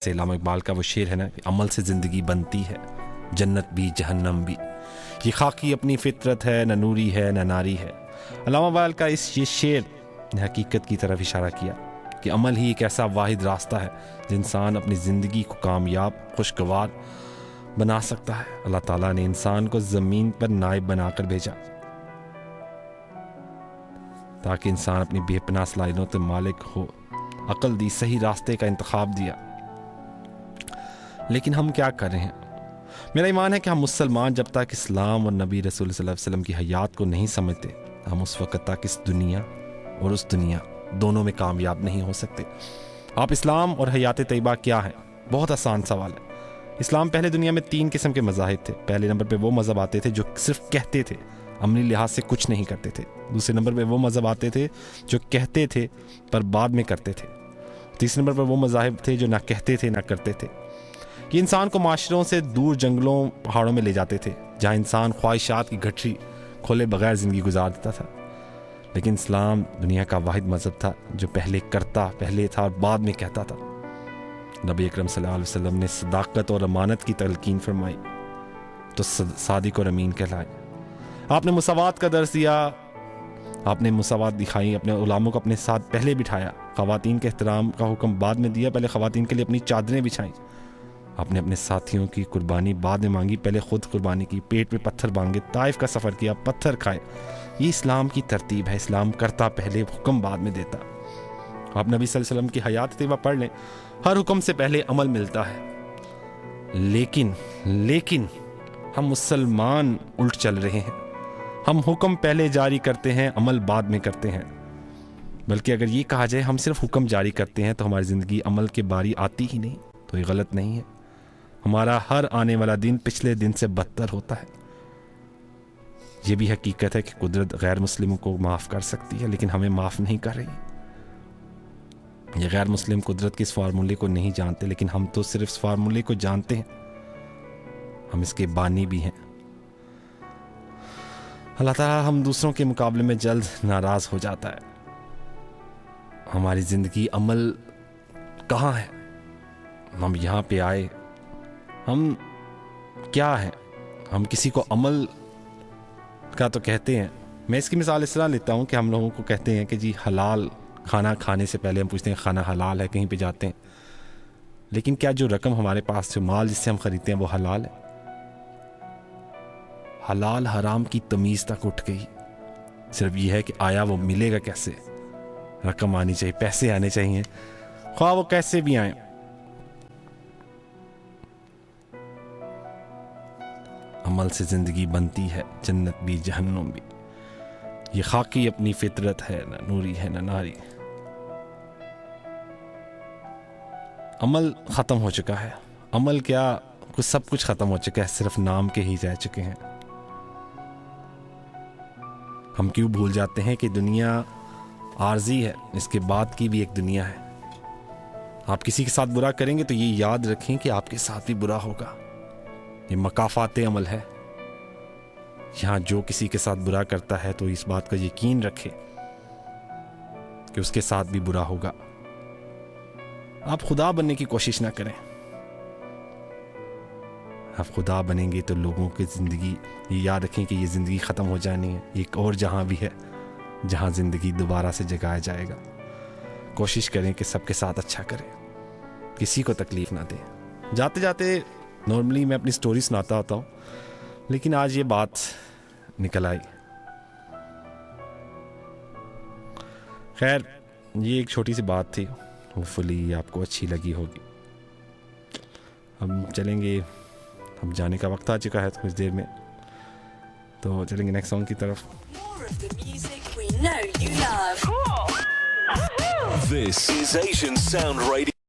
سے علامہ اقبال کا وہ شعر ہے نا کہ عمل سے زندگی بنتی ہے، جنت بھی جہنم بھی، یہ خاکی اپنی فطرت ہے، نہ نوری ہے نہ ناری ہے۔ علامہ اقبال کا یہ شعر نے حقیقت کی طرف اشارہ کیا کہ عمل ہی ایک ایسا واحد راستہ ہے جو انسان اپنی زندگی کو کامیاب، خوشگوار بنا سکتا ہے۔ اللہ تعالیٰ نے انسان کو زمین پر نائب بنا کر بھیجا تاکہ انسان اپنی بے پناہ صلاحیتوں کے مالک ہو، عقل دی، صحیح راستے کا انتخاب دیا، لیکن ہم کیا کر رہے ہیں؟ میرا ایمان ہے کہ ہم مسلمان جب تک اسلام اور نبی رسول صلی اللہ علیہ وسلم کی حیات کو نہیں سمجھتے، ہم اس وقت تک اس دنیا اور اس دنیا دونوں میں کامیاب نہیں ہو سکتے۔ آپ اسلام اور حیات طیبہ کیا ہے؟ بہت آسان سوال ہے۔ اسلام پہلے دنیا میں 3 قسم کے مذاہب تھے۔ پہلے نمبر پہ وہ مذہب آتے تھے جو صرف کہتے تھے، عملی لحاظ سے کچھ نہیں کرتے تھے۔ دوسرے نمبر پہ وہ مذہب آتے تھے جو کہتے تھے پر بعد میں کرتے تھے۔ تیسرے نمبر پر وہ مذاہب تھے جو نہ کہتے تھے نہ کرتے تھے۔ یہ انسان کو معاشروں سے دور جنگلوں پہاڑوں میں لے جاتے تھے جہاں انسان خواہشات کی گٹھری کھولے بغیر زندگی گزار دیتا تھا، لیکن اسلام دنیا کا واحد مذہب تھا جو پہلے تھا اور بعد میں کہتا تھا۔ نبی اکرم صلی اللہ علیہ وسلم نے صداقت اور امانت کی تلقین فرمائی تو صادق اور امین کہلائے۔ آپ نے مساوات کا درس دیا، آپ نے مساوات دکھائی، اپنے علماء کو اپنے ساتھ پہلے بٹھایا، خواتین کے احترام کا حکم بعد میں دیا، پہلے خواتین کے لیے اپنی چادریں بچھائیں۔ آپ نے اپنے ساتھیوں کی قربانی بعد میں مانگی، پہلے خود قربانی کی، پیٹ میں پتھر مانگے، طائف کا سفر کیا، پتھر کھائے۔ یہ اسلام کی ترتیب ہے۔ اسلام کرتا پہلے، حکم بعد میں دیتا۔ آپ نبی صلی اللہ علیہ وسلم کی حیات طیبہ پڑھ لیں، ہر حکم سے پہلے عمل ملتا ہے، لیکن ہم مسلمان الٹ چل رہے ہیں۔ ہم حکم پہلے جاری کرتے ہیں، عمل بعد میں کرتے ہیں۔ بلکہ اگر یہ کہا جائے ہم صرف حکم جاری کرتے ہیں تو ہماری زندگی عمل کے باری آتی ہی نہیں، تو یہ غلط نہیں ہے۔ ہمارا ہر آنے والا دن پچھلے دن سے بدتر ہوتا ہے۔ یہ بھی حقیقت ہے کہ قدرت غیر مسلموں کو معاف کر سکتی ہے لیکن ہمیں معاف نہیں کر رہی۔ یہ غیر مسلم قدرت کے اس فارمولے کو نہیں جانتے، لیکن ہم تو صرف اس فارمولے کو جانتے ہیں، ہم اس کے بانی بھی ہیں۔ اللہ تعالیٰ ہم دوسروں کے مقابلے میں جلد ناراض ہو جاتا ہے۔ ہماری زندگی عمل کہاں ہے؟ ہم یہاں پہ آئے، ہم کیا ہیں؟ ہم کسی کو عمل کا تو کہتے ہیں۔ میں اس کی مثال اس طرح لیتا ہوں کہ ہم لوگوں کو کہتے ہیں کہ جی حلال کھانا کھانے سے پہلے ہم پوچھتے ہیں کھانا حلال ہے، کہیں پہ جاتے ہیں، لیکن کیا جو رقم ہمارے پاس، جو مال جس سے ہم خریدتے ہیں وہ حلال ہے؟ حلال حرام کی تمیز تک اٹھ گئی، صرف یہ ہے کہ آیا وہ ملے گا کیسے؟ رقم آنی چاہیے، پیسے آنے چاہیے، خواہ وہ کیسے بھی آئیں۔ عمل سے زندگی بنتی ہے، جنت بھی جہنم بھی، یہ خاکی اپنی فطرت ہے، نہ نوری ہے نہ ناری۔ عمل ختم ہو چکا ہے، عمل کیا سب کچھ ختم ہو چکا ہے، صرف نام کے ہی رہ چکے ہیں۔ ہم کیوں بھول جاتے ہیں کہ دنیا عارضی ہے، اس کے بعد کی بھی ایک دنیا ہے۔ آپ کسی کے ساتھ برا کریں گے تو یہ یاد رکھیں کہ آپ کے ساتھ بھی برا ہوگا۔ یہ مکافات عمل ہے۔ یہاں جو کسی کے ساتھ برا کرتا ہے تو اس بات کا یقین رکھے کہ اس کے ساتھ بھی برا ہوگا۔ آپ خدا بننے کی کوشش نہ کریں۔ آپ خدا بنیں گے تو لوگوں کی زندگی، یہ یاد رکھیں کہ یہ زندگی ختم ہو جانی ہے، ایک اور جہاں بھی ہے جہاں زندگی دوبارہ سے جگایا جائے گا۔ کوشش کریں کہ سب کے ساتھ اچھا کریں، کسی کو تکلیف نہ دیں۔ جاتے جاتے نارملی میں اپنی سٹوری سناتا ہوتا ہوں، لیکن آج یہ بات نکل آئی۔ خیر، یہ ایک چھوٹی سی بات تھی، ہوپفلی آپ کو اچھی لگی ہوگی۔ ہم چلیں گے، اب جانے کا وقت آ چکا ہے کچھ دیر میں، تو چلیں گے نیکسٹ سانگ کی طرف۔ This is Asian Sound Radio.